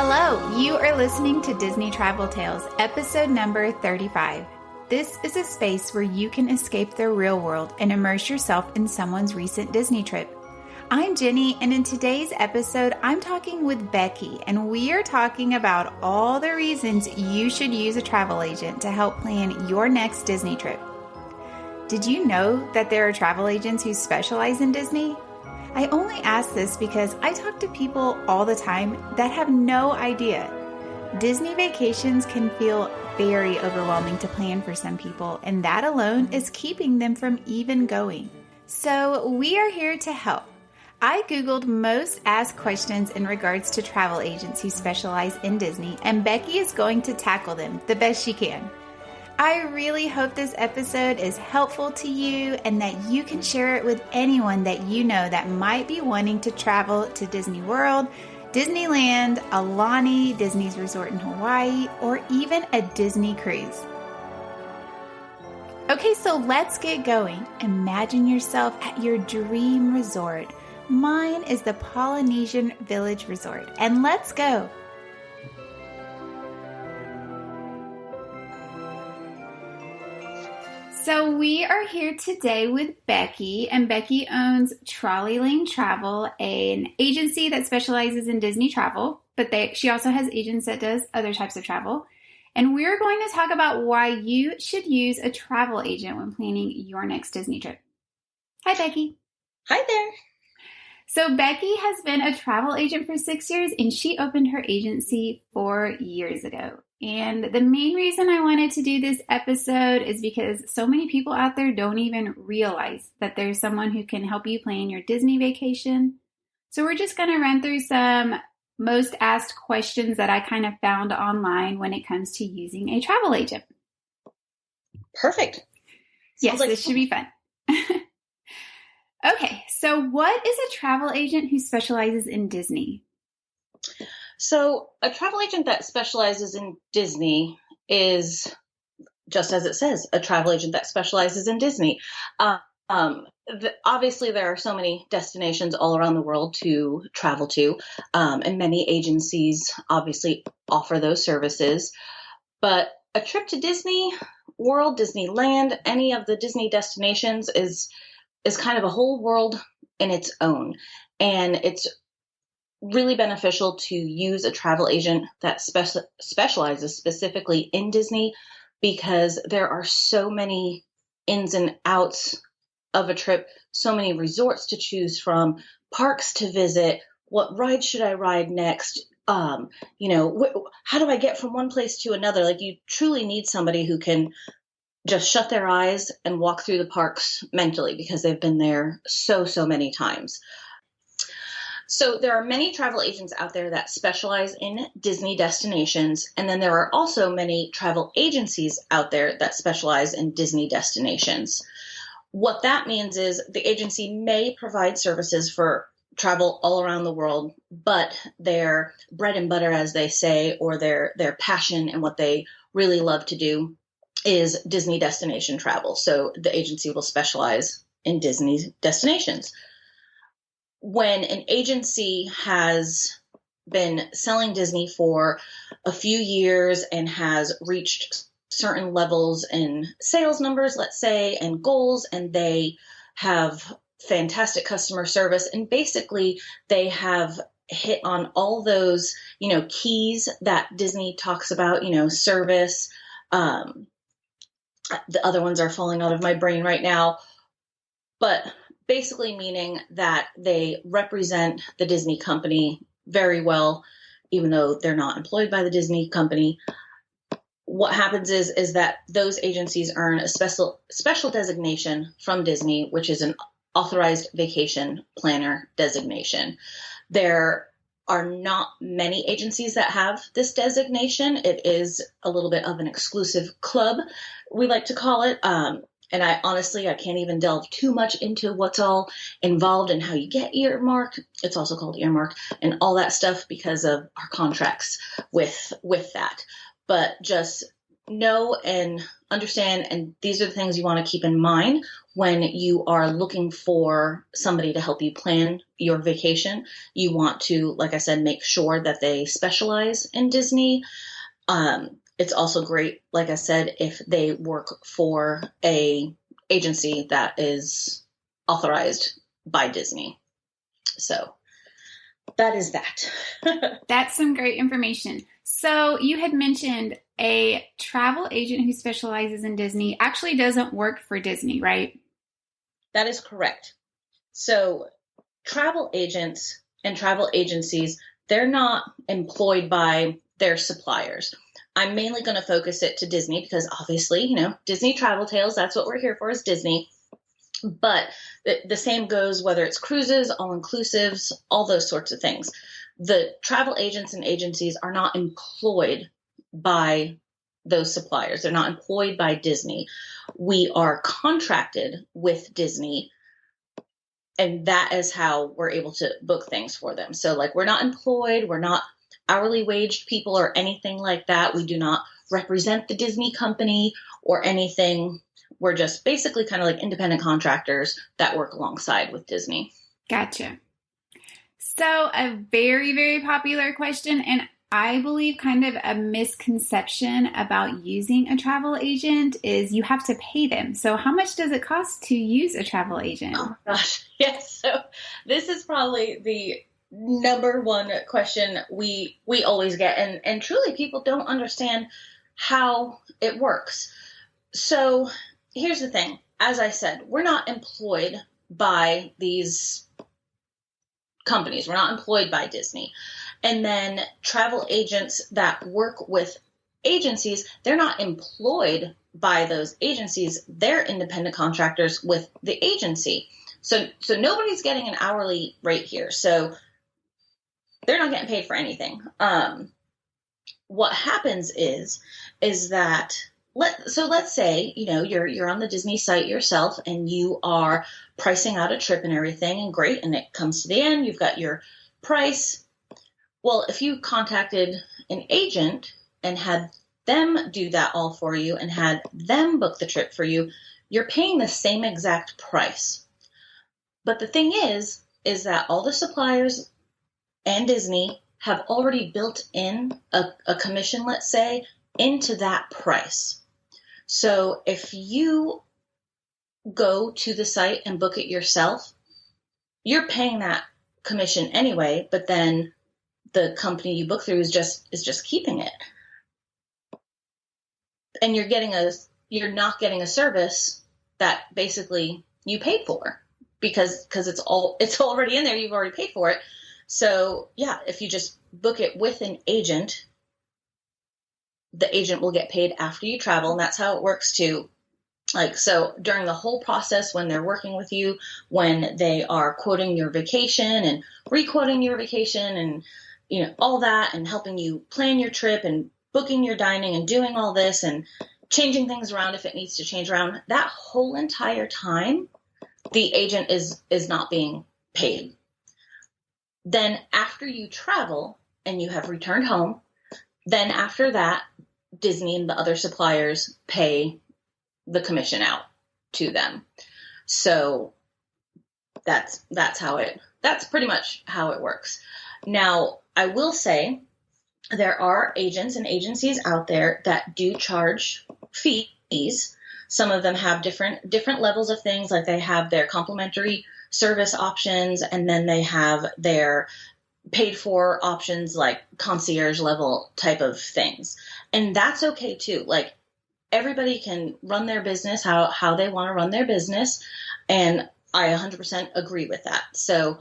Hello, you are listening to Disney Travel Tales, episode number 35. This is a space where you can escape the real world and immerse yourself in someone's recent Disney trip. I'm Jenny, and in today's episode, I'm talking with Becky, and we are talking about all the reasons you should use a travel agent to help plan your next Disney trip. Did you know that there are travel agents who specialize in Disney? I only ask this because I talk to people all the time that have no idea. Disney vacations can feel very overwhelming to plan for some people, and that alone is keeping them from even going. So we are here to help. I Googled most asked questions in regards to travel agents who specialize in Disney, and Becky is going to tackle them the best she can. I really hope this episode is helpful to you and that you can share it with anyone that you know that might be wanting to travel to Disney World, Disneyland, Aulani, Disney's resort in Hawaii, or even a Disney cruise. Okay, so let's get going. Imagine yourself at your dream resort. Mine is the Polynesian Village Resort, and let's go. So we are here today with Becky, and Becky owns Trolley Lane Travel, an agency that specializes in Disney travel, but she also has agents that does other types of travel. And we're going to talk about why you should use a travel agent when planning your next Disney trip. Hi, Becky. Hi there. So Becky has been a travel agent for 6 years, and she opened her agency 4 years ago. And the main reason I wanted to do this episode is because so many people out there don't even realize that there's someone who can help you plan your Disney vacation. So we're just going to run through some most asked questions that I kind of found online when it comes to using a travel agent. Perfect. Yes, this should be fun. Okay, so what is a travel agent who specializes in Disney? So a travel agent that specializes in Disney is, just as it says, a travel agent that specializes in Disney. Obviously, there are so many destinations all around the world to travel to, and many agencies obviously offer those services. But a trip to Disney World, Disneyland, any of the Disney destinations is kind of a whole world in its own. And it's really beneficial to use a travel agent that specializes specifically in Disney, because there are so many ins and outs of a trip, so many resorts to choose from, parks to visit, what ride should I ride next? How do I get from one place to another? Like, you truly need somebody who can just shut their eyes and walk through the parks mentally, because they've been there so many times. So there are many travel agents out there that specialize in Disney destinations, and then there are also many travel agencies out there that specialize in Disney destinations. What that means is the agency may provide services for travel all around the world, but their bread and butter, as they say, or their passion and what they really love to do is Disney destination travel. So the agency will specialize in Disney destinations. When an agency has been selling Disney for a few years and has reached certain levels in sales numbers, let's say, and goals, and they have fantastic customer service, and basically they have hit on all those, keys that Disney talks about, service. The other ones are falling out of my brain right now, but basically meaning that they represent the Disney company very well, even though they're not employed by the Disney company. What happens is that those agencies earn a special designation from Disney, which is an authorized vacation planner designation. There are not many agencies that have this designation. It is a little bit of an exclusive club, we like to call it. And I can't even delve too much into what's all involved and how you get earmarked. It's also called earmark and all that stuff because of our contracts with that. But just know and understand, and these are the things you want to keep in mind when you are looking for somebody to help you plan your vacation. You want to, like I said, make sure that they specialize in Disney. It's also great, like I said, if they work for a agency that is authorized by Disney. So that is that. That's some great information. So you had mentioned a travel agent who specializes in Disney actually doesn't work for Disney, right? That is correct. So travel agents and travel agencies, they're not employed by their suppliers. I'm mainly going to focus it to Disney because obviously, Disney Travel Tales, that's what we're here for, is Disney. But the same goes whether it's cruises, all-inclusives, all those sorts of things. The travel agents and agencies are not employed by those suppliers. They're not employed by Disney. We are contracted with Disney, and that is how we're able to book things for them. So like, we're not employed, we're not hourly waged people or anything like that. We do not represent the Disney company or anything. We're just basically kind of like independent contractors that work alongside with Disney. Gotcha. So a very, very popular question, and I believe kind of a misconception about using a travel agent is you have to pay them. So how much does it cost to use a travel agent? Oh gosh, yes. So this is probably the number one question we always get, and truly people don't understand how it works. So here's the thing. As I said, we're not employed by these companies. We're not employed by Disney. And then travel agents that work with agencies, they're not employed by those agencies. They're independent contractors with the agency. So nobody's getting an hourly rate here. So they're not getting paid for anything. What happens is that let's say, you're on the Disney site yourself and you are pricing out a trip and everything, and great, and it comes to the end, you've got your price. Well, if you contacted an agent and had them do that all for you and had them book the trip for you, you're paying the same exact price. But the thing is that all the suppliers and Disney have already built in a commission, let's say, into that price. So if you go to the site and book it yourself, you're paying that commission anyway, but then the company you book through is just keeping it. And you're not getting a service that basically you paid for because it's already in there, you've already paid for it. So yeah, if you just book it with an agent, the agent will get paid after you travel, and that's how it works too. Like, so during the whole process, when they're working with you, when they are quoting your vacation and re-quoting your vacation and, all that, and helping you plan your trip and booking your dining and doing all this and changing things around if it needs to change around, that whole entire time, the agent is not being paid. Then after you travel and you have returned home, then after that, Disney and the other suppliers pay the commission out to them. So that's pretty much how it works. Now, I will say there are agents and agencies out there that do charge fees. Some of them have different levels of things, like they have their complimentary service options, and then they have their paid for options like concierge level type of things. And that's okay too. Like, everybody can run their business how they want to run their business. And I 100% agree with that. So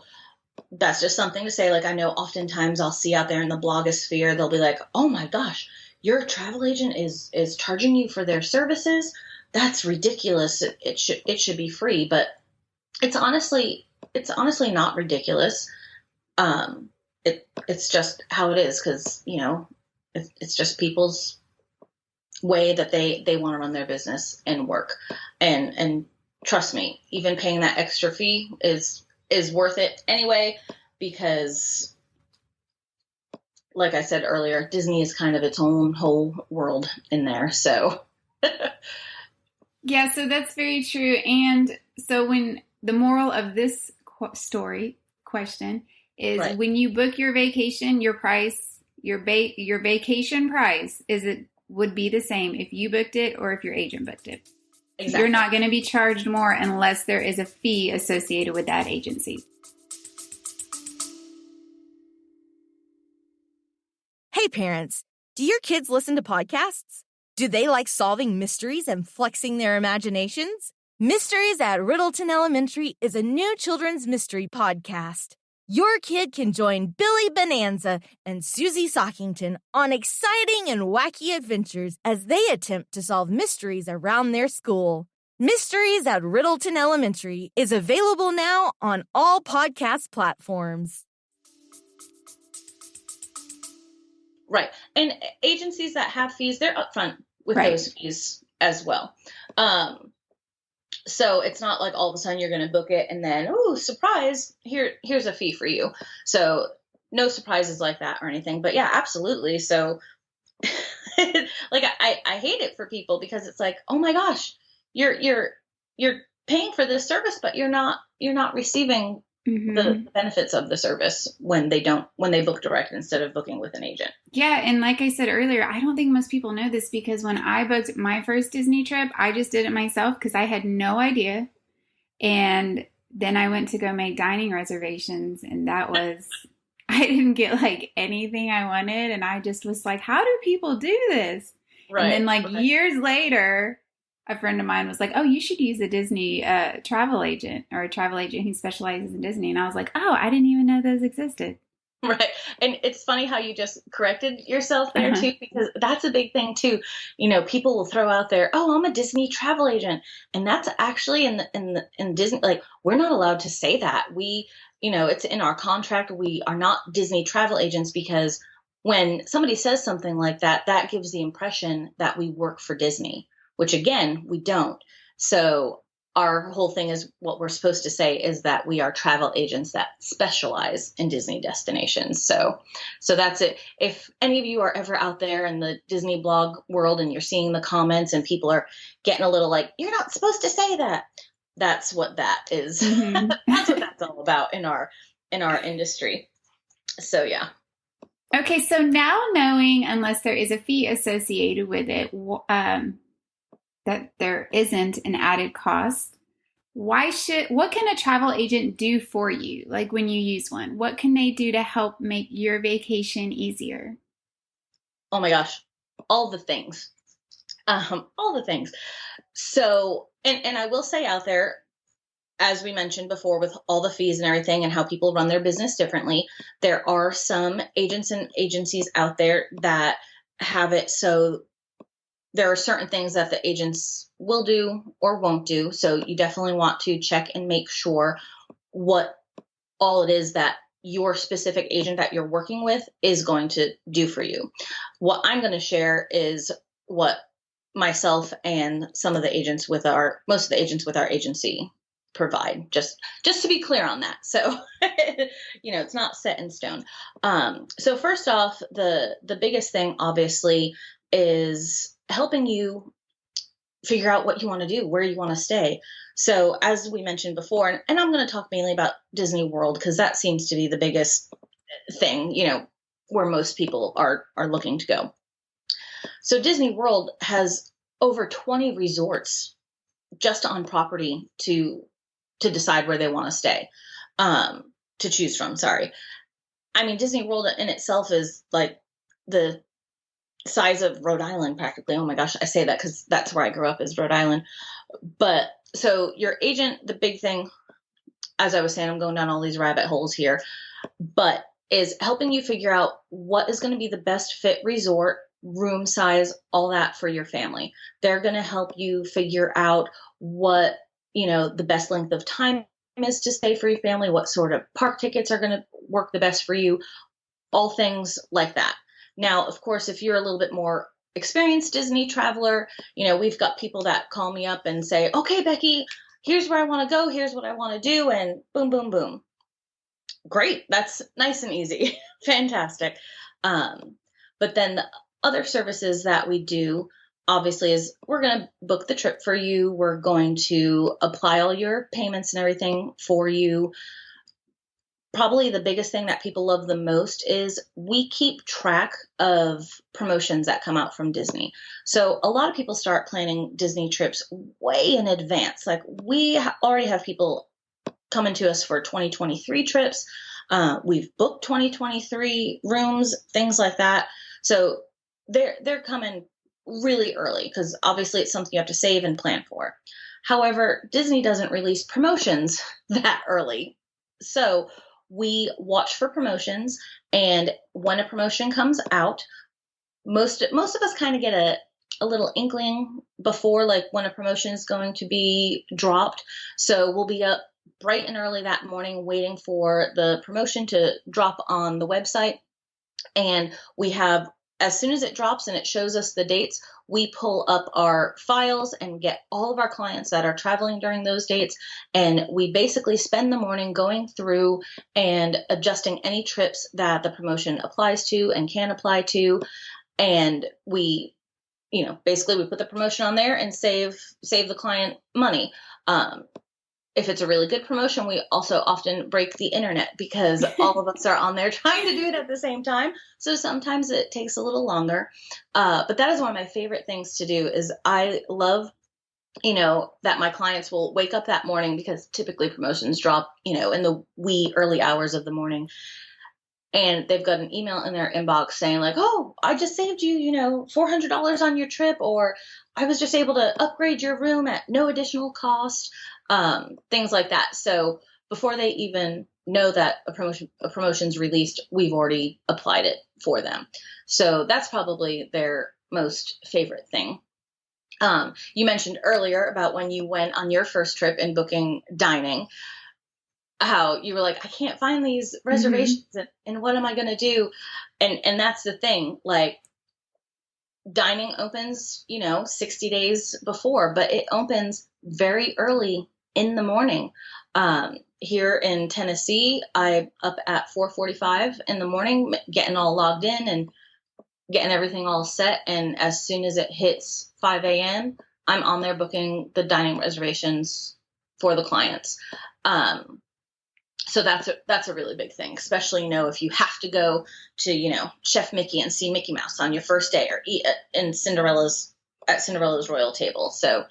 that's just something to say. Like, I know oftentimes I'll see out there in the blogosphere, they'll be like, oh my gosh, your travel agent is charging you for their services. That's ridiculous. It should be free. But it's honestly not ridiculous. It's just how it is, because, it's just people's way that they want to run their business and work. And trust me, even paying that extra fee is worth it anyway, because like I said earlier, Disney is kind of its own whole world in there. So, Yeah, so that's very true. And so when the moral of this question is right. when you book your vacation, your price, your vacation price would be the same if you booked it or if your agent booked it. Exactly. You're not going to be charged more unless there is a fee associated with that agency. Hey parents, do your kids listen to podcasts? Do they like solving mysteries and flexing their imaginations? Mysteries at Riddleton Elementary is a new children's mystery podcast. Your kid can join Billy Bonanza and Susie Sockington on exciting and wacky adventures as they attempt to solve mysteries around their school. Mysteries at Riddleton Elementary is available now on all podcast platforms. Right. And agencies that have fees, they're upfront with Right. those fees as well. So it's not like all of a sudden you're going to book it and then, oh, surprise, here's a fee for you. So no surprises like that or anything. But yeah, absolutely. So like I hate it for people because it's like, oh my gosh, you're paying for this service, but you're not receiving the benefits of the service when they book direct instead of booking with an agent. Yeah, and like I said earlier, I don't think most people know this because when I booked my first Disney trip, I just did it myself because I had no idea. And then I went to go make dining reservations, and that was, I didn't get like anything I wanted. And I just was like, how do people do this? Right. And then like years later, a friend of mine was like, oh, you should use a Disney travel agent or a travel agent who specializes in Disney. And I was like, oh, I didn't even know those existed. Right. And it's funny how you just corrected yourself there too, because that's a big thing too. You know, people will throw out there, oh, I'm a Disney travel agent. And that's actually in Disney, like, we're not allowed to say that. We, you know, it's in our contract. We are not Disney travel agents because when somebody says something like that, that gives the impression that we work for Disney, which again, we don't. So our whole thing is what we're supposed to say is that we are travel agents that specialize in Disney destinations. So that's it. If any of you are ever out there in the Disney blog world and you're seeing the comments and people are getting a little like, you're not supposed to say that. That's what that is. Mm-hmm. That's what that's all about in our industry. So, yeah. Okay. So now knowing, unless there is a fee associated with it, that there isn't an added cost, what can a travel agent do for you? Like when you use one, what can they do to help make your vacation easier? Oh my gosh, all the things. All the things. So, and I will say out there, as we mentioned before, with all the fees and everything and how people run their business differently, there are some agents and agencies out there that have it so there are certain things that the agents will do or won't do. So you definitely want to check and make sure what all it is that your specific agent that you're working with is going to do for you. What I'm going to share is what myself and most of the agents with our agency provide, just to be clear on that. So, you know, it's not set in stone. So first off, the biggest thing obviously is helping you figure out what you want to do, where you want to stay. So as we mentioned before, and I'm going to talk mainly about Disney World because that seems to be the biggest thing, you know, where most people are looking to go. So Disney World has over 20 resorts just on property to decide where they want to stay, to choose from. Sorry. I mean, Disney World in itself is like the size of Rhode Island practically. Oh my gosh, I say that because that's where I grew up, is Rhode Island. But so your agent, the big thing, as I was saying, I'm going down all these rabbit holes here, but is helping you figure out what is going to be the best fit resort, room size, all that for your family. They're going to help you figure out what, you know, the best length of time is to stay for your family, what sort of park tickets are going to work the best for you, all things like that. Now, of course, if you're a little bit more experienced Disney traveler, you know, we've got people that call me up and say, okay, Becky, here's where I want to go. Here's what I want to do. And boom, boom, boom. Great. That's nice and easy. Fantastic. But then the other services that we do, obviously, is we're going to book the trip for you. We're going to apply all your payments and everything for you. Probably the biggest thing that people love the most is we keep track of promotions that come out from Disney. So a lot of people start planning Disney trips way in advance. Like we already have people coming to us for 2023 trips. We've booked 2023 rooms, things like that. So they're coming really early because obviously it's something you have to save and plan for. However, Disney doesn't release promotions that early. So we watch for promotions, and when a promotion comes out, most of us kind of get a little inkling before, like when a promotion is going to be dropped. So we'll be up bright and early that morning waiting for the promotion to drop on the website. And we have, as soon as it drops and it shows us the dates, we pull up our files and get all of our clients that are traveling during those dates. And we basically spend the morning going through and adjusting any trips that the promotion applies to and can apply to. And we, basically we put the promotion on there and save the client money. If it's a really good promotion, we also often break the internet because all of us are on there trying to do it at the same time. So sometimes it takes a little longer. But that is one of my favorite things to do is I love, that my clients will wake up that morning because typically promotions drop, in the wee early hours of the morning. And they've got an email in their inbox saying like, oh, I just saved you, $400 on your trip, or I was just able to upgrade your room at no additional cost. Things like that. So before they even know that a promotion's released, we've already applied it for them. So that's probably their most favorite thing. You mentioned earlier about when you went on your first trip and booking dining, how you were like, I can't find these reservations and what am I going to do? And that's the thing, like dining opens, 60 days before, but it opens very early in the morning. Here in Tennessee, I'm up at 4:45 in the morning, getting all logged in and getting everything all set. And as soon as it hits 5 a.m., I'm on there booking the dining reservations for the clients. So that's a really big thing, especially, if you have to go to, Chef Mickey and see Mickey Mouse on your first day or eat at Cinderella's royal table. So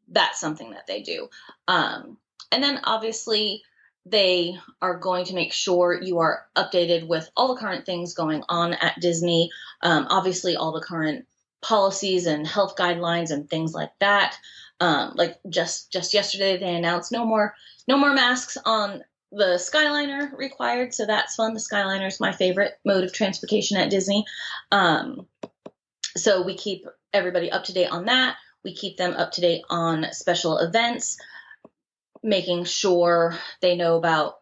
that's something that they do. And then obviously they are going to make sure you are updated with all the current things going on at Disney. Obviously all the current policies and health guidelines and things like that. Like just yesterday they announced no more masks on the Skyliner required. So that's fun. The Skyliner is my favorite mode of transportation at Disney. So we keep everybody up to date on that. We keep them up to date on special events, making sure they know about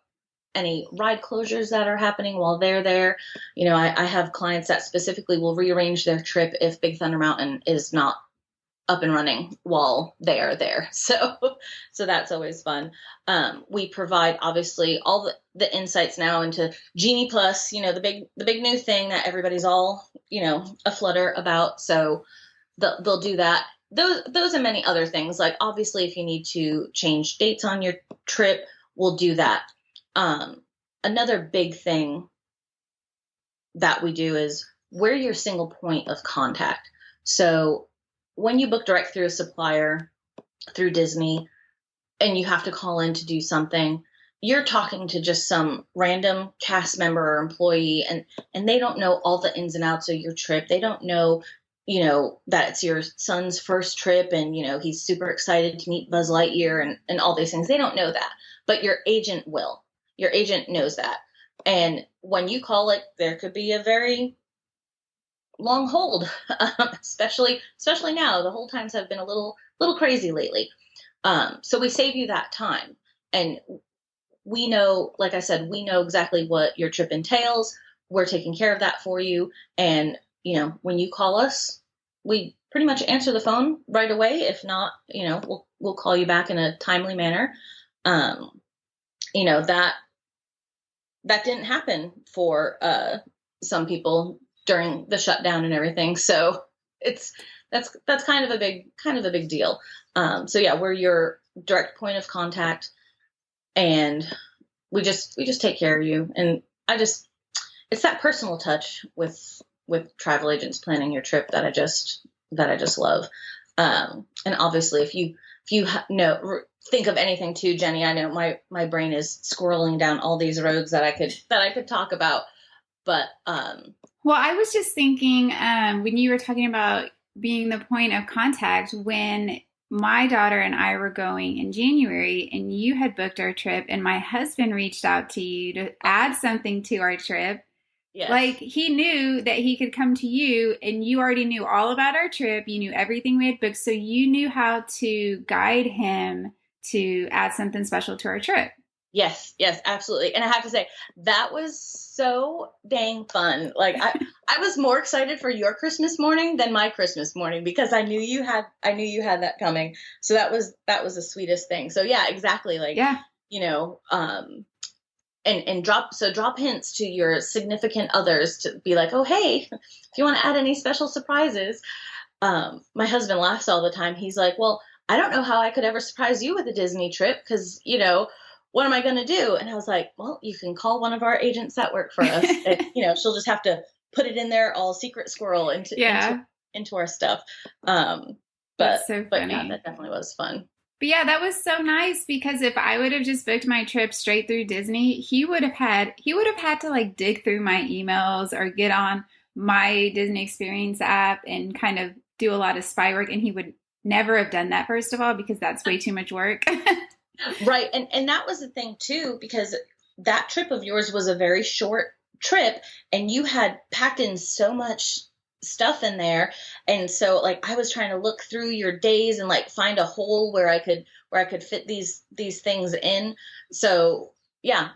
any ride closures that are happening while they're there. I have clients that specifically will rearrange their trip if Big Thunder Mountain is not up and running while they are there. So that's always fun. We provide obviously all the insights now into Genie Plus, the big new thing that everybody's all, a flutter about. So they'll do that. Those and many other things. Like obviously if you need to change dates on your trip, we'll do that. Another big thing that we do is we're your single point of contact. So when you book direct through a supplier through Disney and you have to call in to do something, you're talking to just some random cast member or employee and they don't know all the ins and outs of your trip. They don't know, that it's your son's first trip and, he's super excited to meet Buzz Lightyear and all these things. They don't know that, but your agent will. Your agent knows that. And when you call it, there could be a very long hold, especially now. The hold times have been a little crazy lately. So we save you that time. And we know, like I said, we know exactly what your trip entails. We're taking care of that for you. And, when you call us, we pretty much answer the phone right away. If not, we'll call you back in a timely manner. That didn't happen for some people during the shutdown and everything. So that's kind of a big deal. So yeah, we're your direct point of contact, and we just take care of you. And it's that personal touch with travel agents planning your trip that I just love. And obviously, if you think of anything too, Jenny, I know my brain is scrolling down all these roads that I could talk about. But well, I was just thinking when you were talking about being the point of contact, when my daughter and I were going in January and you had booked our trip and my husband reached out to you to add something to our trip. yes. Like, he knew that he could come to you, and you already knew all about our trip. You knew everything we had booked, so you knew how to guide him to add something special to our trip. Yes, absolutely. And I have to say, that was so dang fun. Like, I was more excited for your Christmas morning than my Christmas morning, because I knew you had that coming. So that was the sweetest thing. So yeah, exactly. Like, yeah, and drop hints to your significant others to be like, oh, hey, if you want to add any special surprises. My husband laughs all the time. He's like, well, I don't know how I could ever surprise you with a Disney trip, because, what am I going to do? And I was like, well, you can call one of our agents that work for us. And, she'll just have to put it in there, all secret squirrel into our stuff. That's so funny. Yeah, that definitely was fun. But yeah, that was so nice, because if I would have just booked my trip straight through Disney, he would have had to like dig through my emails or get on my Disney Experience app and kind of do a lot of spy work. And he would never have done that, first of all, because that's way too much work. Right. And that was the thing too, because that trip of yours was a very short trip, and you had packed in so much stuff in there. And so, like, I was trying to look through your days and like find a hole where I could fit these things in. So yeah,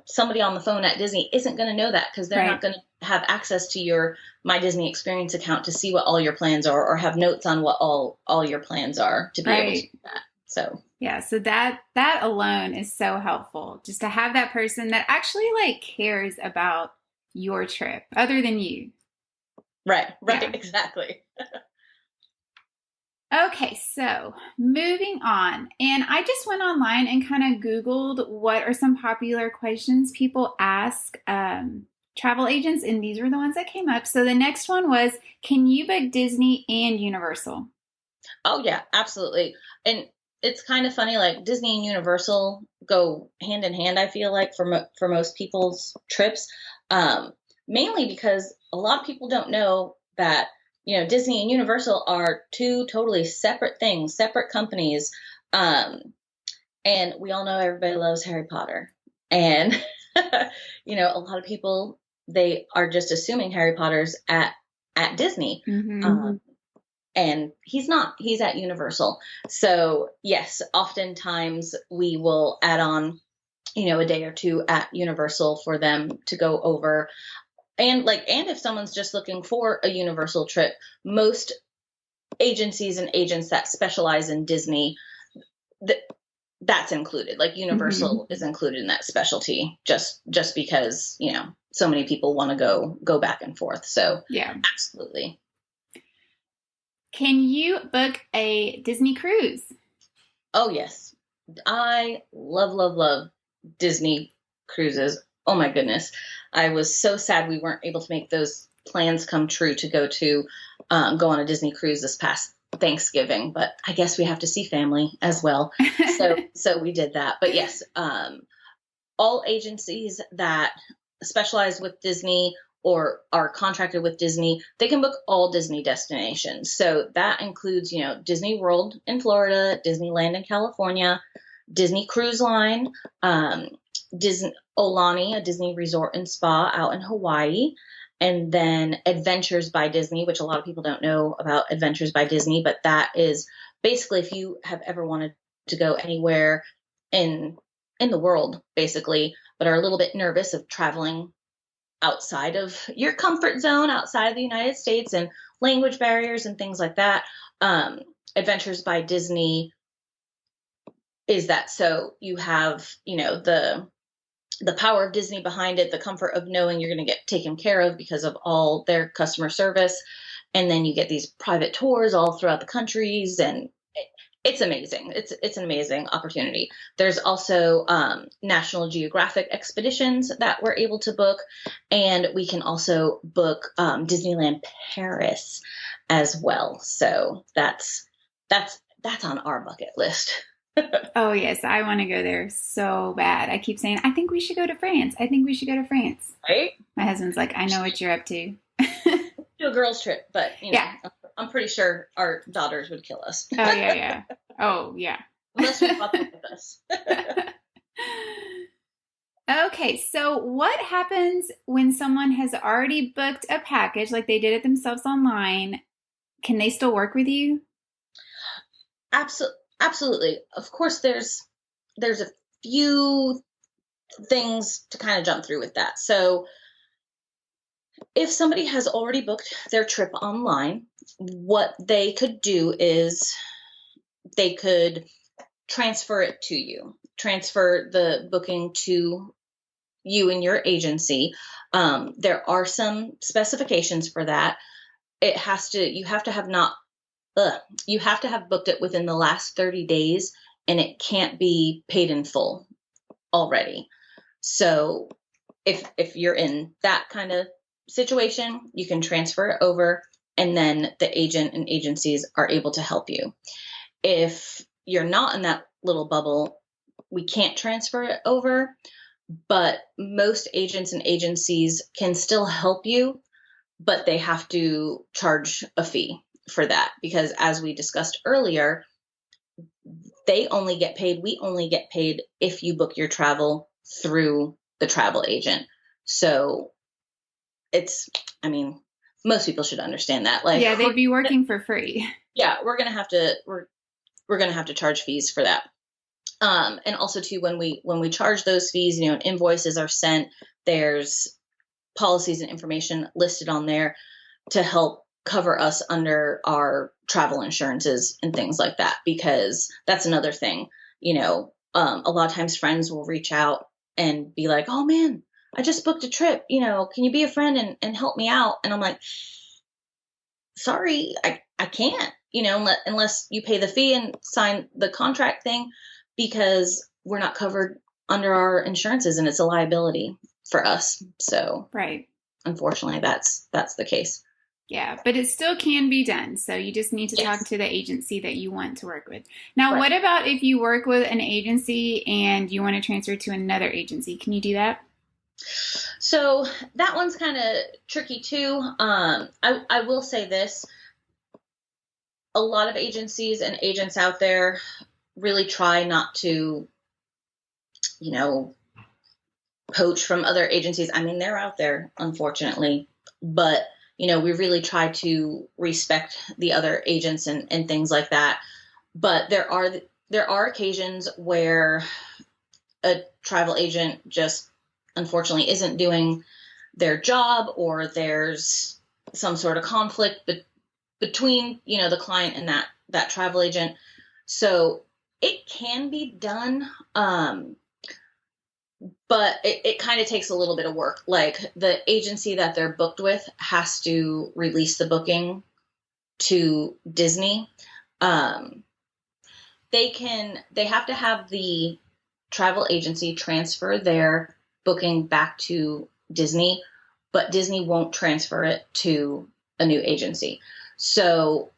somebody on the phone at Disney isn't going to know that, because they're not going to have access to your My Disney Experience account to see what all your plans are, or have notes on what all your plans are to be able to do that. So yeah, so that alone is so helpful, just to have that person that actually like cares about your trip other than you. Right, Yeah. Exactly. Okay, so moving on. And I just went online and kind of Googled what are some popular questions people ask travel agents, and these were the ones that came up. So the next one was, can you book Disney and Universal? Oh yeah, absolutely. And it's kind of funny, like Disney and Universal go hand in hand, I feel like, for most people's trips, mainly because a lot of people don't know that Disney and Universal are two totally separate things, separate companies. And we all know everybody loves Harry Potter. And, a lot of people, they are just assuming Harry Potter's at Disney. Mm-hmm. And he's not. He's at Universal. So, yes, oftentimes we will add on, a day or two at Universal for them to go over. And if someone's just looking for a Universal trip, most agencies and agents that specialize in Disney, that's included. Like Universal is included in that specialty, just because, so many people want to go back and forth. So yeah, absolutely. Can you book a Disney cruise? Oh, yes. I love Disney cruises. Oh my goodness. I was so sad we weren't able to make those plans come true to go on a Disney cruise this past Thanksgiving, but I guess we have to see family as well. So we did that. But yes, all agencies that specialize with Disney or are contracted with Disney, they can book all Disney destinations. So that includes, Disney World in Florida, Disneyland in California, Disney Cruise Line, Disney Aulani, a Disney resort and spa out in Hawaii, and then Adventures by Disney, which a lot of people don't know about Adventures by Disney, but that is basically if you have ever wanted to go anywhere in the world, basically, but are a little bit nervous of traveling outside of your comfort zone, outside of the United States, and language barriers and things like that. Adventures by Disney is that. So you have, the the power of Disney behind it, the comfort of knowing you're going to get taken care of because of all their customer service. And then you get these private tours all throughout the countries, and it's amazing. It's an amazing opportunity. There's also National Geographic expeditions that we're able to book, and we can also book Disneyland Paris as well. So that's on our bucket list. Oh, yes. I want to go there so bad. I keep saying, I think we should go to France. I think we should go to France. Right? My husband's like, I know what you're up to. Do a girls trip, but yeah. I'm pretty sure our daughters would kill us. Oh, yeah. Oh, yeah. Unless we bought them with us. Okay, so what happens when someone has already booked a package, like they did it themselves online? Can they still work with you? Absolutely. Of course, there's a few things to kind of jump through with that. So if somebody has already booked their trip online, what they could do is they could transfer it to you, transfer the booking to you and your agency. There are some specifications for that. You have to have booked it within the last 30 days, and it can't be paid in full already. So if you're in that kind of situation, you can transfer it over, and then the agent and agencies are able to help you. If you're not in that little bubble, we can't transfer it over, but most agents and agencies can still help you, but they have to charge a fee for that, because as we discussed earlier, we only get paid if you book your travel through the travel agent. So most people should understand that. Like, yeah, they'd be working for free. Yeah, we're gonna have to charge fees for that. And also too, when we charge those fees, invoices are sent. There's policies and information listed on there to help cover us under our travel insurances and things like that, because that's another thing. A lot of times friends will reach out and be like, oh man, I just booked a trip, can you be a friend and help me out? And I'm like, sorry, I can't, unless you pay the fee and sign the contract thing, because we're not covered under our insurances and it's a liability for us. So right. Unfortunately, that's the case. Yeah, but it still can be done. So you just need to talk to the agency that you want to work with. Now, What about if you work with an agency and you want to transfer to another agency? Can you do that? So that one's kind of tricky too. I will say this. A lot of agencies and agents out there really try not to, poach from other agencies. I mean, they're out there, unfortunately, but we really try to respect the other agents and things like that. But there are occasions where a travel agent just unfortunately isn't doing their job, or there's some sort of conflict between the client and that travel agent. So it can be done, but it kind of takes a little bit of work. Like, the agency that they're booked with has to release the booking to Disney. They have to have the travel agency transfer their booking back to Disney, but Disney won't transfer it to a new agency. So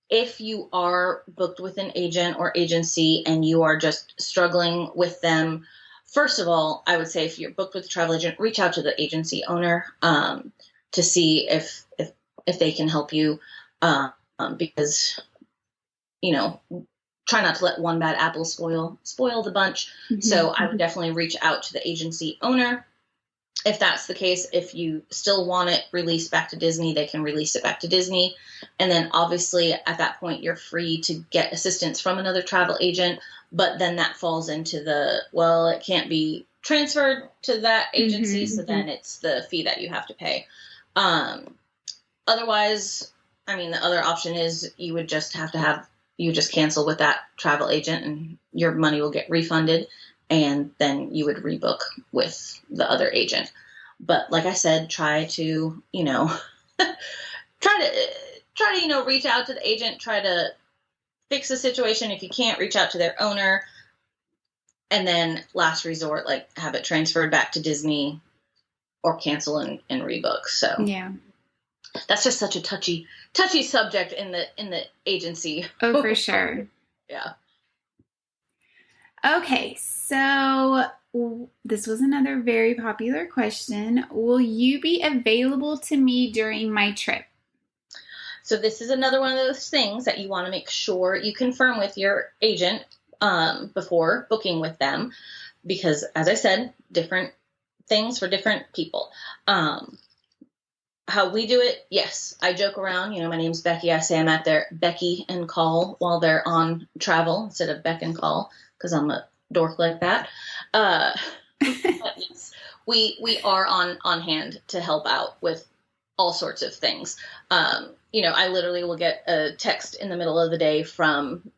if you are booked with an agent or agency and you are just struggling with them, first of all, I would say if you're booked with a travel agent, reach out to the agency owner to see if they can help you, because try not to let one bad apple spoil the bunch. Mm-hmm. So I would definitely reach out to the agency owner. If that's the case, if you still want it released back to Disney, they can release it back to Disney. And then obviously at that point, you're free to get assistance from another travel agent. But then that falls into it can't be transferred to that agency. Mm-hmm. So then it's the fee that you have to pay. Otherwise, the other option is you would just cancel with that travel agent and your money will get refunded. and then you would rebook with the other agent. But like I said, try to, reach out to the agent, try to fix the situation. If you can't, reach out to their owner, and then last resort, like have it transferred back to Disney or cancel and rebook. So yeah, that's just such a touchy subject in the agency. Oh, for sure. Yeah. Okay, so this was another very popular question. Will you be available to me during my trip? So this is another one of those things that you want to make sure you confirm with your agent before booking with them, because as I said, different things for different people. How we do it, yes, I joke around, my name's Becky. I say I'm at their Becky and call while they're on travel instead of beck and call, because I'm a dork like that. But yes, we are on hand to help out with all sorts of things. I literally will get a text in the middle of the day from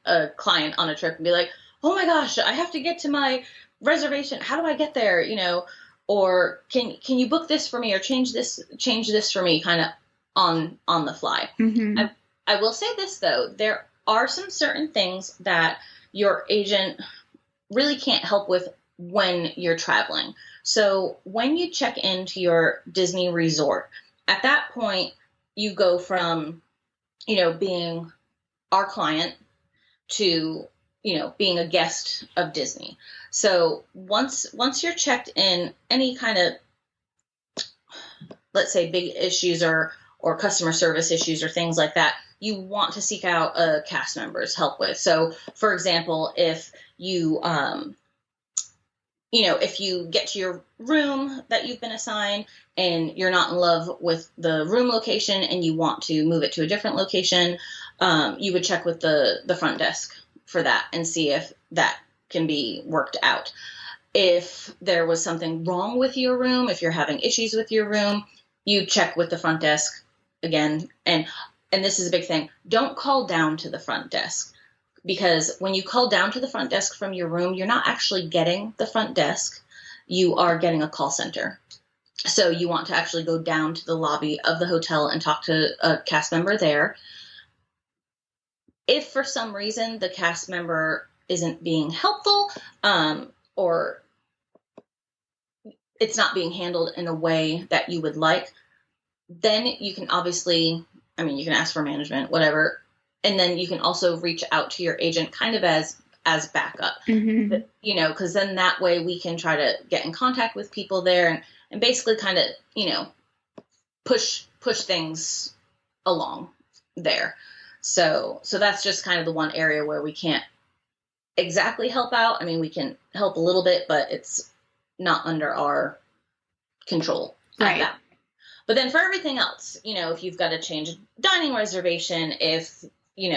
a client on a trip and be like, oh my gosh, I have to get to my reservation. How do I get there? Or can you book this for me or change this for me, kind of on the fly. Mm-hmm. I will say this though, there are some certain things that your agent really can't help with when you're traveling. So when you check into your Disney resort, at that point, you go from, being our client to, being a guest of Disney. So once you're checked in, any kind of, let's say, big issues or customer service issues or things like that, you want to seek out a cast member's help with. So, for example, if you, if you get to your room that you've been assigned and you're not in love with the room location and you want to move it to a different location, you would check with the front desk for that and see if that can be worked out. If there was something wrong with your room, if you're having issues with your room, you check with the front desk again. And this is a big thing. Don't call down to the front desk, because when you call down to the front desk from your room, you're not actually getting the front desk. You are getting a call center. So you want to actually go down to the lobby of the hotel and talk to a cast member there. If for some reason the cast member isn't being helpful, or it's not being handled in a way that you would like, then you can obviously, you can ask for management, whatever. And then you can also reach out to your agent kind of as backup, Mm-hmm. because then that way we can try to get in contact with people there and basically kind of, push things along there. So that's just kind of the one area where we can't exactly help out. We can help a little bit, but it's not under our control at that. But then for everything else, if you've got to change a dining reservation, if, you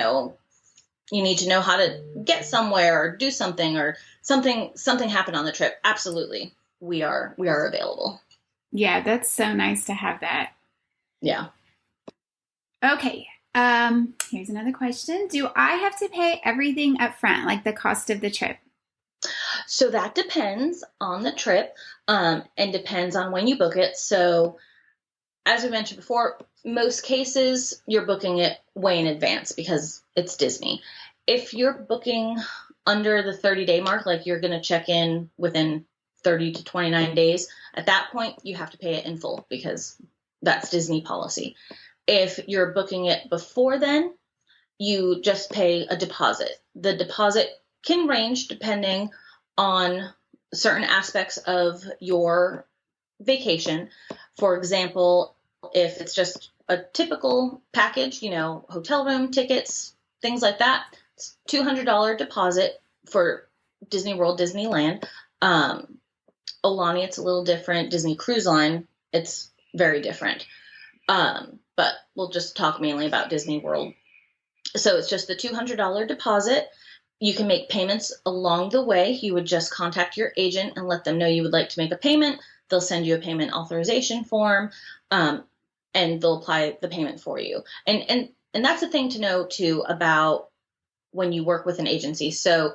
need to know how to get somewhere or do something, or something happened on the trip, absolutely, we are available. Yeah, that's so nice to have that. Yeah. Okay. Here's another question. Do I have to pay everything up front, like the cost of the trip? So that depends on the trip, and depends on when you book it. So as we mentioned before, most cases you're booking it way in advance because it's Disney. If you're booking under the 30-day mark, like you're going to check in within 30 to 29 days, at that point you have to pay it in full because that's Disney policy. If you're booking it before then, you just pay a deposit. The deposit can range depending on certain aspects of your vacation. For example, if it's just a typical package, hotel room, tickets, things like that, it's $200 deposit for Disney World, Disneyland. Aulani, it's a little different. Disney Cruise Line, it's very different. But we'll just talk mainly about Disney World. So it's just the $200 deposit. You can make payments along the way. You would just contact your agent and let them know you would like to make a payment. They'll send you a payment authorization form, and they'll apply the payment for you. And that's the thing to know too about when you work with an agency. So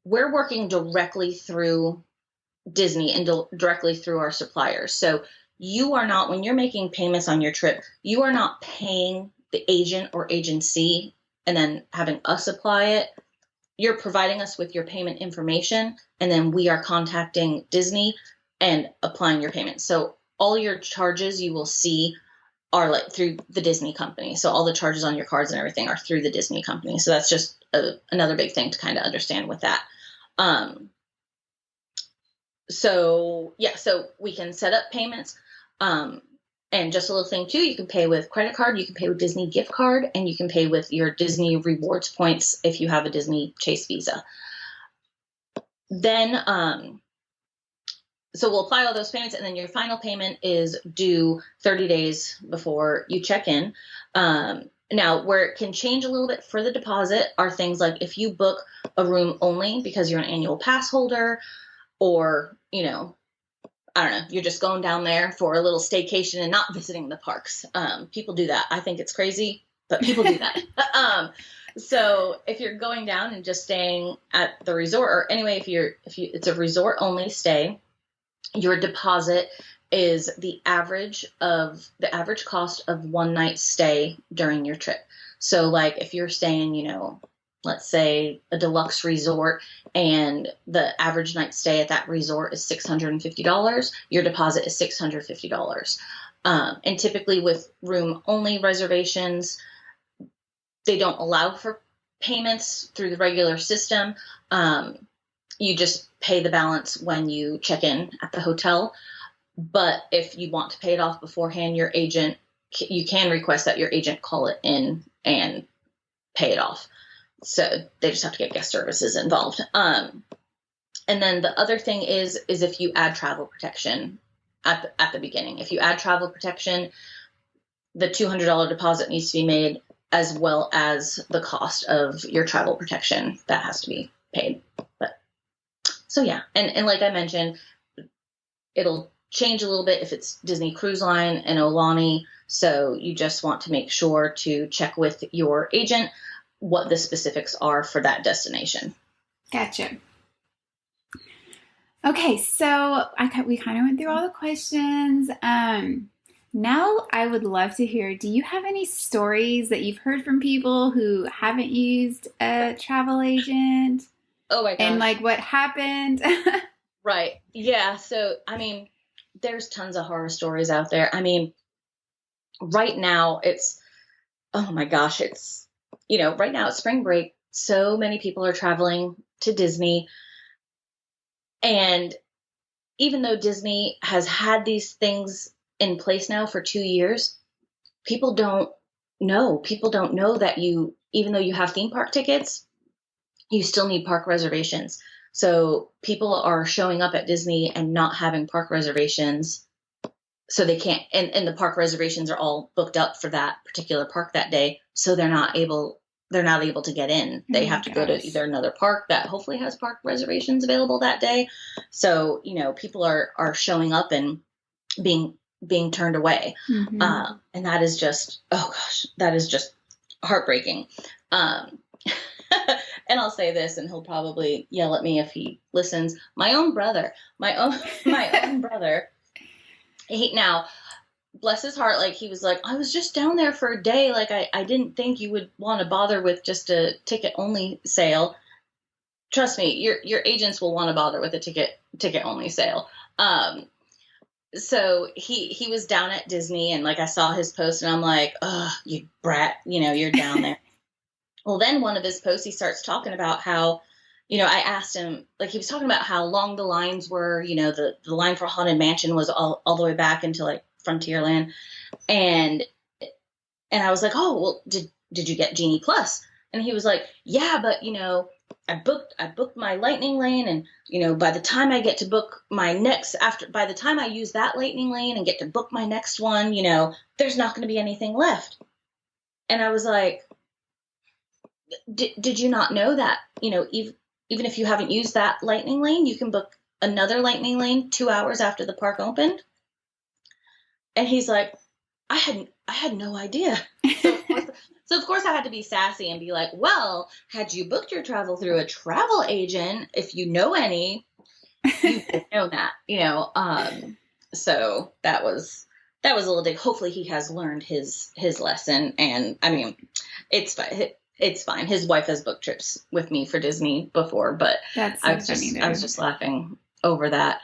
we're working directly through Disney and directly through our suppliers. So you are not, when you're making payments on your trip, you are not paying the agent or agency and then having us apply it. You're providing us with your payment information, and then we are contacting Disney and applying your payment. So all your charges you will see are like through the Disney company. So all the charges on your cards and everything are through the Disney company. So that's just another big thing to kind of understand with that. So we can set up payments. And just a little thing too, you can pay with credit card, you can pay with Disney gift card, and you can pay with your Disney rewards points if you have a Disney Chase Visa. Then, so we'll apply all those payments, and then your final payment is due 30 days before you check in. Now, where it can change a little bit for the deposit are things like if you book a room only because you're an annual pass holder, or, you know, I don't know, you're just going down there for a little staycation and not visiting the parks. People do that. I think it's crazy, but people do that. So if you're going down and just staying at the resort, or anyway, it's a resort only stay, your deposit is the average cost of one night stay during your trip. So like if you're staying, you know, let's say a deluxe resort and the average night stay at that resort is $650, your deposit is $650. And typically with room only reservations, they don't allow for payments through the regular system. You just pay the balance when you check in at the hotel. But if you want to pay it off beforehand, you can request that your agent call it in and pay it off. So they just have to get guest services involved. And then the other thing is if you add travel protection at the beginning. If you add travel protection, the $200 deposit needs to be made, as well as the cost of your travel protection that has to be paid. But so yeah, and like I mentioned, it'll change a little bit if it's Disney Cruise Line and Aulani. So you just want to make sure to check with your agent what the specifics are for that destination. Gotcha. Okay, so we kind of went through all the questions. Now I would love to hear, do you have any stories that you've heard from people who haven't used a travel agent? Oh my gosh. And like what happened? Right. Yeah. So, I mean, there's tons of horror stories out there. I mean, right now oh my gosh, right now it's spring break. So many people are traveling to Disney. And even though Disney has had these things in place now for 2 years, people don't know that even though you have theme park tickets, you still need park reservations. So people are showing up at Disney and not having park reservations. So they can't, and the park reservations are all booked up for that particular park that day. So they're not able to get in. They have to go to either another park that hopefully has park reservations available that day. So, people are showing up and being turned away. Mm-hmm. And that is just, oh gosh, that is just heartbreaking. And I'll say this, and he'll probably yell at me if he listens. My own brother, now, bless his heart, like he was like, I was just down there for a day. Like I didn't think you would want to bother with just a ticket only sale. Trust me, your agents will want to bother with a ticket only sale. So he was down at Disney, and like I saw his post, and I'm like, oh, you brat, you're down there. Well, then one of his posts, he starts talking about how, I asked him, like he was talking about how long the lines were, the line for Haunted Mansion was all the way back into like Frontierland. And I was like, oh, well, did you get Genie Plus? And he was like, yeah, but I booked my Lightning Lane, and by the time I get to book my by the time I use that Lightning Lane and get to book my next one, there's not going to be anything left. And I was like, did you not know that, even if you haven't used that Lightning Lane, you can book another Lightning Lane 2 hours after the park opened? And he's like, I had no idea. So of course I had to be sassy and be like, well, had you booked your travel through a travel agent, if you know any, you would know that, so that was a little dig. Hopefully he has learned his lesson. And I mean, it's fine. It's fine. His wife has booked trips with me for Disney before, but That's so funny, I was just laughing over that.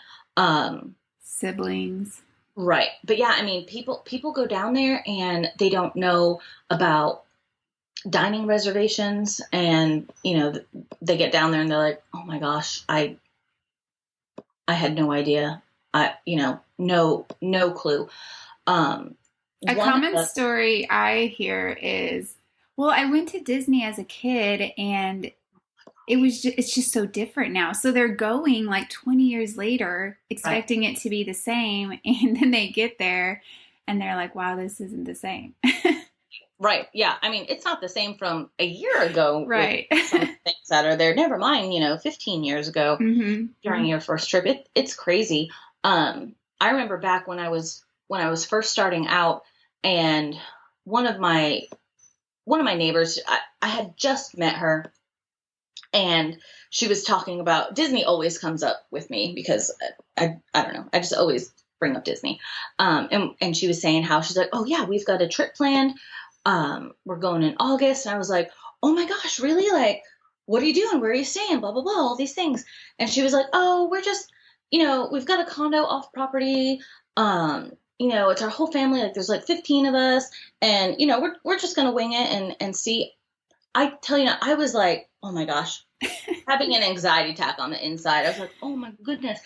Siblings. Right. But yeah, I mean, people go down there and they don't know about dining reservations, and they get down there and they're like, oh my gosh, I had no idea. No clue. A common story I hear is, well, I went to Disney as a kid and it's just so different now. So they're going like 20 years later, expecting it to be the same. And then they get there and they're like, wow, this isn't the same. Right. Yeah. I mean, it's not the same from a year ago. Right. Some things that are there. Never mind, 15 years ago during your first trip. It's crazy. I remember back when I was first starting out, and one of my neighbors, I had just met her, and she was talking about Disney. Always comes up with me because I don't know. I just always bring up Disney. And she was saying how she's like, oh yeah, we've got a trip planned. We're going in August. And I was like, oh my gosh, really? Like, what are you doing? Where are you staying? Blah, blah, blah, all these things. And she was like, oh, we're just, we've got a condo off property. It's our whole family. Like there's like 15 of us, and, we're just going to wing it and see. I tell you, I was like, oh my gosh, having an anxiety attack on the inside. I was like, oh my goodness.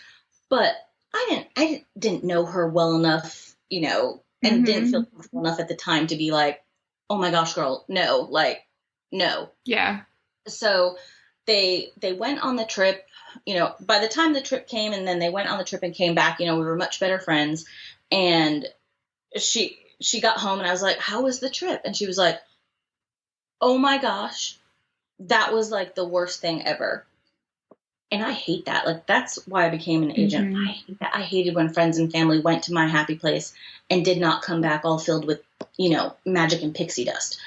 But I didn't know her well enough, and didn't feel comfortable enough at the time to be like, oh my gosh, girl, no, like, no. Yeah. So they went on the trip, by the time the trip came, and then they went on the trip and came back, we were much better friends. And she got home and I was like, how was the trip? And she was like, oh my gosh, that was like the worst thing ever. And I hate that. Like, that's why I became an agent. I hate that. I hated when friends and family went to my happy place and did not come back all filled with, magic and pixie dust.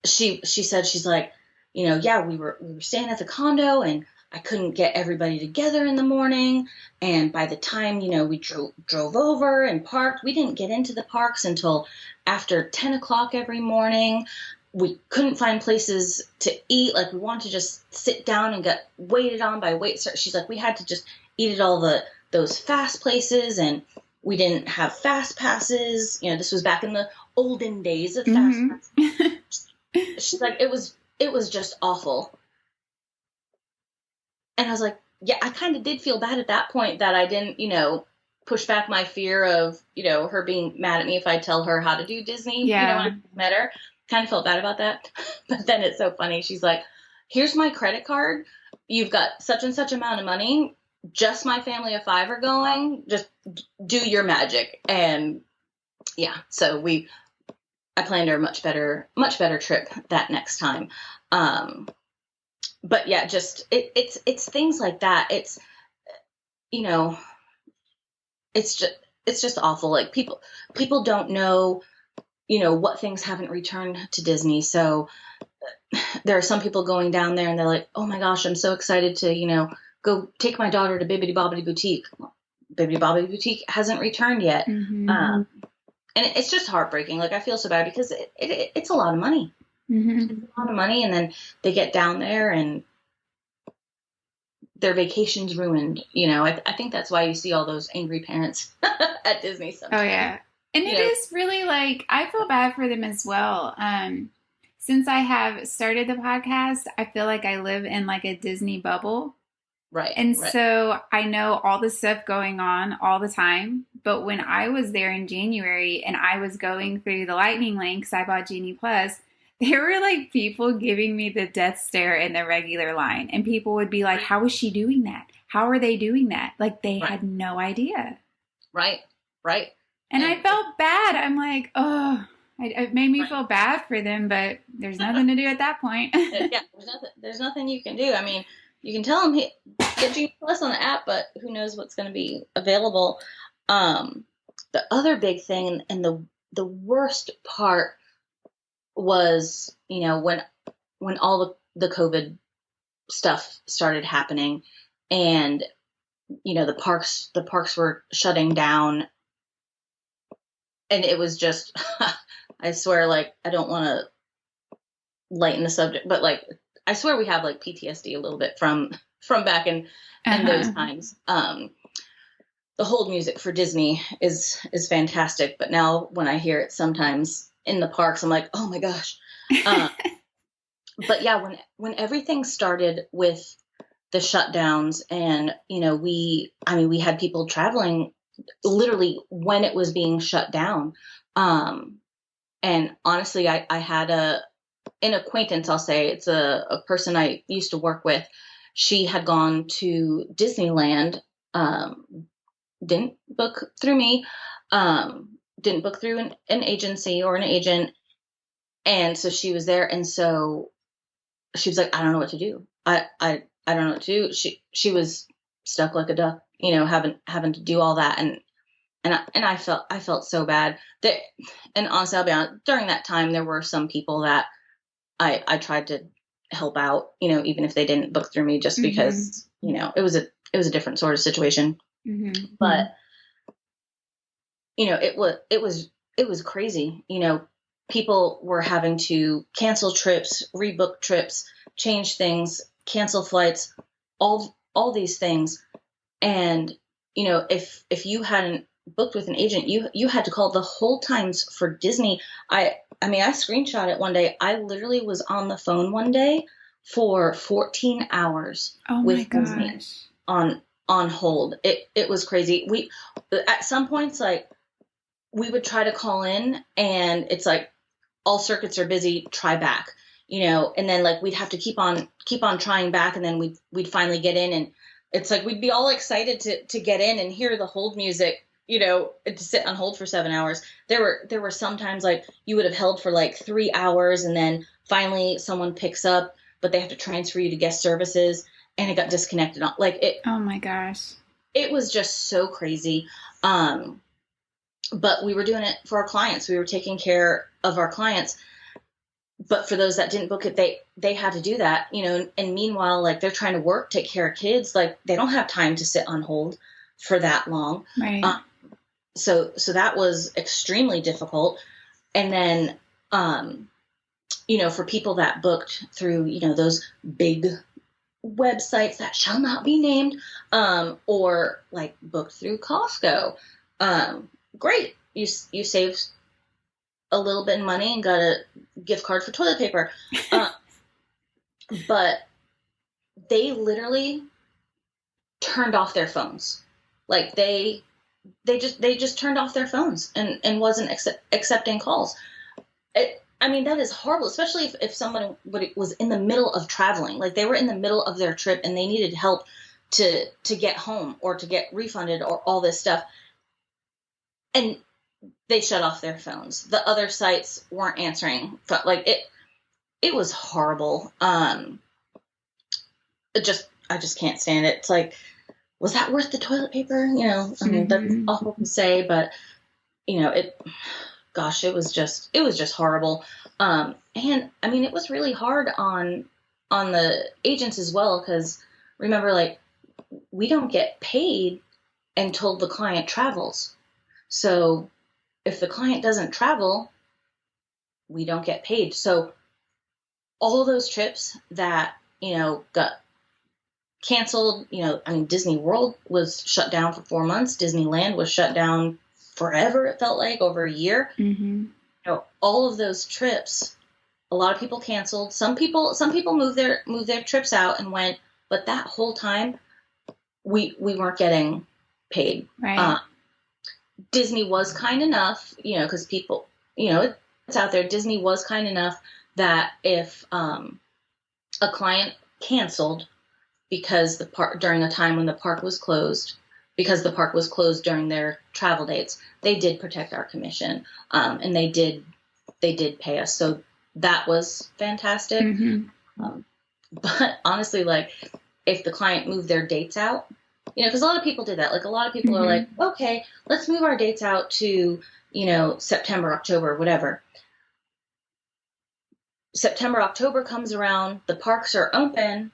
She said, she's like, yeah, we were staying at the condo and I couldn't get everybody together in the morning. And by the time, we drove over and parked, we didn't get into the parks until after 10 o'clock every morning. We couldn't find places to eat. Like, we wanted to just sit down and get waited on by wait. She's like, we had to just eat at all those fast places, and we didn't have fast passes. This was back in the olden days of fast passes. She's like, it was just awful. And I was like, yeah, I kind of did feel bad at that point that I didn't, push back my fear of, her being mad at me if I tell her how to do Disney. Yeah. When I met her. Kind of felt bad about that. But then it's so funny. She's like, here's my credit card. You've got such and such amount of money. Just my family of 5 are going. Just do your magic. And yeah, so I planned her a much better trip that next time. But yeah, just it's things like that. It's it's just awful. Like, people don't know, what things haven't returned to Disney. So there are some people going down there and they're like, oh my gosh, I'm so excited to, go take my daughter to Bibbidi Bobbidi Boutique. Bibbidi Bobbidi Boutique hasn't returned yet. And it's just heartbreaking. Like, I feel so bad because it's a lot of money. It's a lot of money. And then they get down there and their vacation's ruined. I think that's why you see all those angry parents at Disney sometimes. Oh yeah. And it is really like, I feel bad for them as well. Since I have started the podcast, I feel like I live in like a Disney bubble. Right. And so I know all the stuff going on all the time. But when I was there in January and I was going through the Lightning Lane, because I bought Genie Plus, there were like people giving me the death stare in the regular line. And people would be like, how is she doing that? How are they doing that? Like, they had no idea. Right. And I felt bad. I'm like, oh, it made me feel bad for them, but there's nothing to do at that point. Yeah, there's nothing you can do. I mean, you can tell them, hey, get Genie Plus on the app, but who knows what's going to be available. The other big thing, and the worst part was, when all the COVID stuff started happening, and the parks were shutting down, and it was just I swear, like, I don't want to lighten the subject, but like, I swear we have like PTSD a little bit from back in those times. The hold music for Disney is fantastic, but now when I hear it sometimes in the parks, I'm like, oh my gosh. But yeah, when everything started with the shutdowns, and we had people traveling literally when it was being shut down. And honestly, I had an acquaintance, I'll say, it's a person I used to work with. She had gone to Disneyland, didn't book through me, didn't book through an agency or an agent. And so she was there. And so she was like, I don't know what to do. I don't know what to do. She was stuck like a duck, having to do all that. And I felt so bad that, and honestly, I'll be honest, during that time, there were some people that I tried to help out, even if they didn't book through me, just because, it was a different sort of situation. Mm-hmm. But, it was crazy. People were having to cancel trips, rebook trips, change things, cancel flights, all these things. And, if you hadn't booked with an agent, you had to call the hold times for Disney. I screenshot it one day. I literally was on the phone one day for 14 hours with Disney on hold. It was crazy. We, at some points, like, we would try to call in and it's like, all circuits are busy, try back, and then like we'd have to keep on trying back, and then we'd finally get in, and it's like we'd be all excited to get in and hear the hold music, to sit on hold for 7 hours. There were sometimes like you would have held for like 3 hours, and then finally someone picks up, but they have to transfer you to guest services, and it got disconnected. Like it. Oh my gosh. It was just so crazy. But we were doing it for our clients. We were taking care of our clients. But for those that didn't book it, they had to do that, and meanwhile, like, they're trying to work, take care of kids. Like, they don't have time to sit on hold for that long. Right. So that was extremely difficult. And then, for people that booked through, those big websites that shall not be named, or like booked through Costco, great. You saved a little bit of money and got a gift card for toilet paper. But they literally turned off their phones. Like they just turned off their phones and wasn't accepting calls. That is horrible, especially if someone was in the middle of traveling. Like, they were in the middle of their trip and they needed help to get home or to get refunded or all this stuff. And they shut off their phones. The other sites weren't answering. Like, it was horrible. I just can't stand it. It's like, was that worth the toilet paper? That's awful to say, but it was just horrible. And it was really hard on the agents as well, because remember, like, we don't get paid until the client travels. So if the client doesn't travel, we don't get paid. So all those trips that, got canceled, Disney World was shut down for 4 months. Disneyland was shut down forever. It felt like over a year. Mm-hmm. All of those trips, a lot of people canceled. Some people moved their trips out and went, but that whole time we weren't getting paid. Right. Disney was kind enough, because people, it's out there. Disney was kind enough that if a client canceled because the park during a time when the park was closed, because the park was closed during their travel dates, they did protect our commission, and they did pay us. So that was fantastic. Mm-hmm. But honestly, like, if the client moved their dates out, because a lot of people did that. Like, a lot of people are like, okay, let's move our dates out to, September, October, whatever. September, October comes around, the parks are open,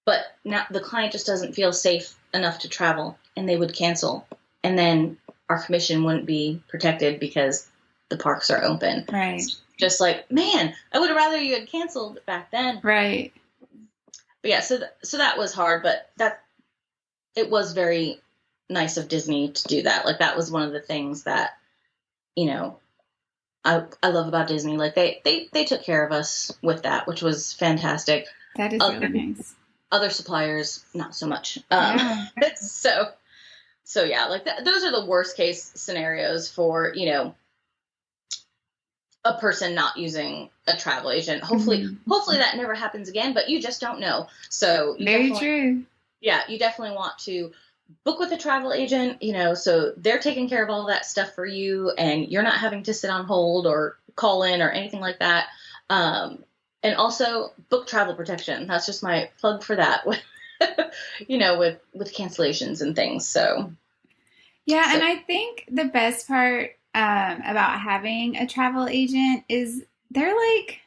but now the client just doesn't feel safe enough to travel, and they would cancel. And then our commission wouldn't be protected because the parks are open. Right. So just like, man, I would have rather you had canceled back then. Right. But yeah, so that was hard, but it was very nice of Disney to do that. Like, that was one of the things that, I love about Disney. Like, they took care of us with that, which was fantastic. That is really nice. Other suppliers, not so much. Yeah. So yeah, like those are the worst case scenarios for, a person not using a travel agent. Hopefully that never happens again, but you just don't know. So very true. Yeah, you definitely want to book with a travel agent, so they're taking care of all that stuff for you, and you're not having to sit on hold or call in or anything like that. And also book travel protection. That's just my plug for that, with cancellations and things. So. Yeah. And I think the best part about having a travel agent is they're like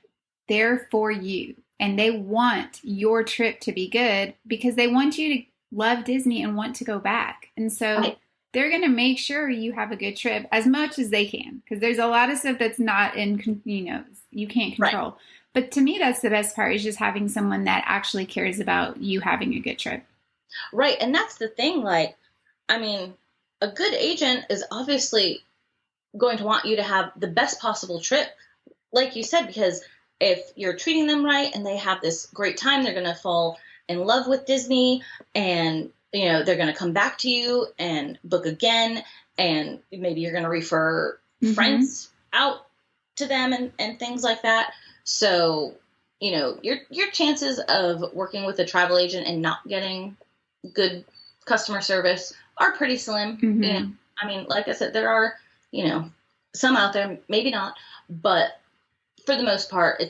there for you, and they want your trip to be good because they want you to love Disney and want to go back. And so they're going to make sure you have a good trip as much as they can, because there's a lot of stuff that's not in, you can't control. Right. But to me, that's the best part, is just having someone that actually cares about you having a good trip. Right. And that's the thing. Like, I mean, a good agent is obviously going to want you to have the best possible trip, like you said, because if you're treating them right and they have this great time, they're going to fall in love with Disney, and, they're going to come back to you and book again. And maybe you're going to refer friends out to them and things like that. So, your chances of working with a travel agent and not getting good customer service are pretty slim. I mean, like I said, there are, some out there, maybe not, but for the most part,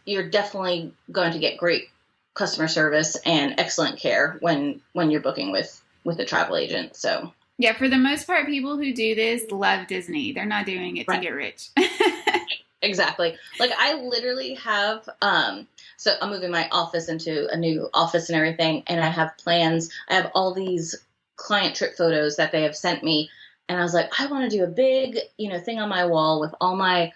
you're definitely going to get great customer service and excellent care when you're booking with a travel agent. So yeah, for the most part, people who do this love Disney. They're not doing it to get rich. Exactly. Like, I literally have, so I'm moving my office into a new office and everything, and I have plans. I have all these client trip photos that they have sent me, and I was like, I want to do a big, thing on my wall with all my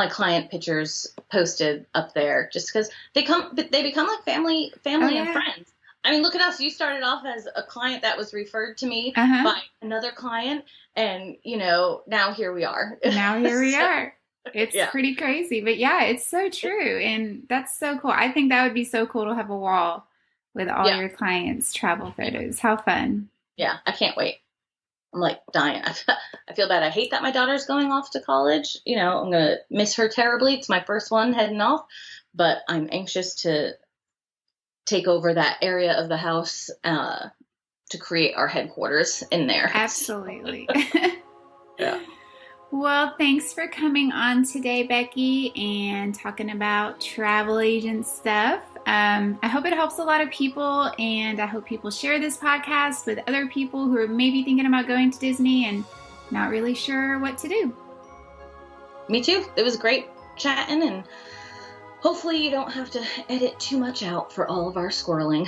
client pictures posted up there, just because they become like family and friends. I mean, look at us. You started off as a client that was referred to me by another client, and, now here we are. Now here we are. It's pretty crazy, but yeah, it's so true. And that's so cool. I think that would be so cool to have a wall with all your clients' travel photos. How fun. Yeah, I can't wait. I'm like dying. I feel bad. I hate that my daughter's going off to college. I'm going to miss her terribly. It's my first one heading off, but I'm anxious to take over that area of the house to create our headquarters in there. Absolutely. Yeah. Well, thanks for coming on today, Becky, and talking about travel agent stuff. I hope it helps a lot of people, and I hope people share this podcast with other people who are maybe thinking about going to Disney and not really sure what to do. Me too. It was great chatting, and hopefully you don't have to edit too much out for all of our squirreling.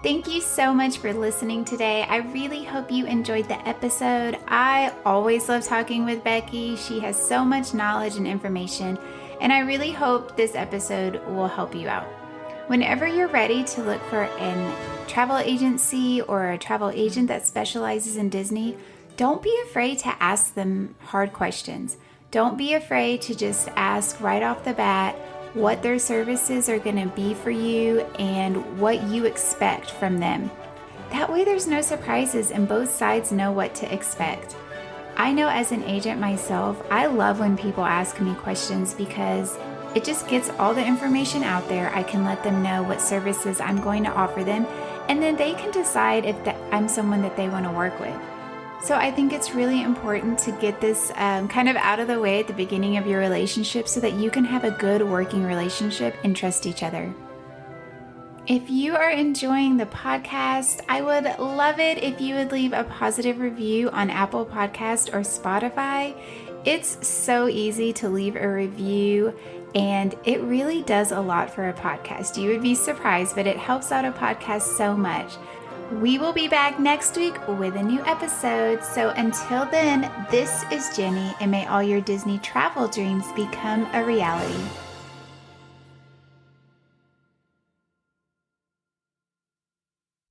Thank you so much for listening today. I really hope you enjoyed the episode. I always love talking with Becky. She has so much knowledge and information, and I really hope this episode will help you out. Whenever you're ready to look for a travel agency or a travel agent that specializes in Disney, don't be afraid to ask them hard questions. Don't be afraid to just ask right off the bat what their services are going to be for you and what you expect from them. That way there's no surprises and both sides know what to expect. I know as an agent myself, I love when people ask me questions because it just gets all the information out there. I can let them know what services I'm going to offer them, and then they can decide if I'm someone that they want to work with. So I think it's really important to get this kind of out of the way at the beginning of your relationship so that you can have a good working relationship and trust each other. If you are enjoying the podcast, I would love it if you would leave a positive review on Apple Podcast or Spotify. It's so easy to leave a review, and it really does a lot for a podcast. You would be surprised, but it helps out a podcast so much. We will be back next week with a new episode. So until then, this is Jenny, and may all your Disney travel dreams become a reality.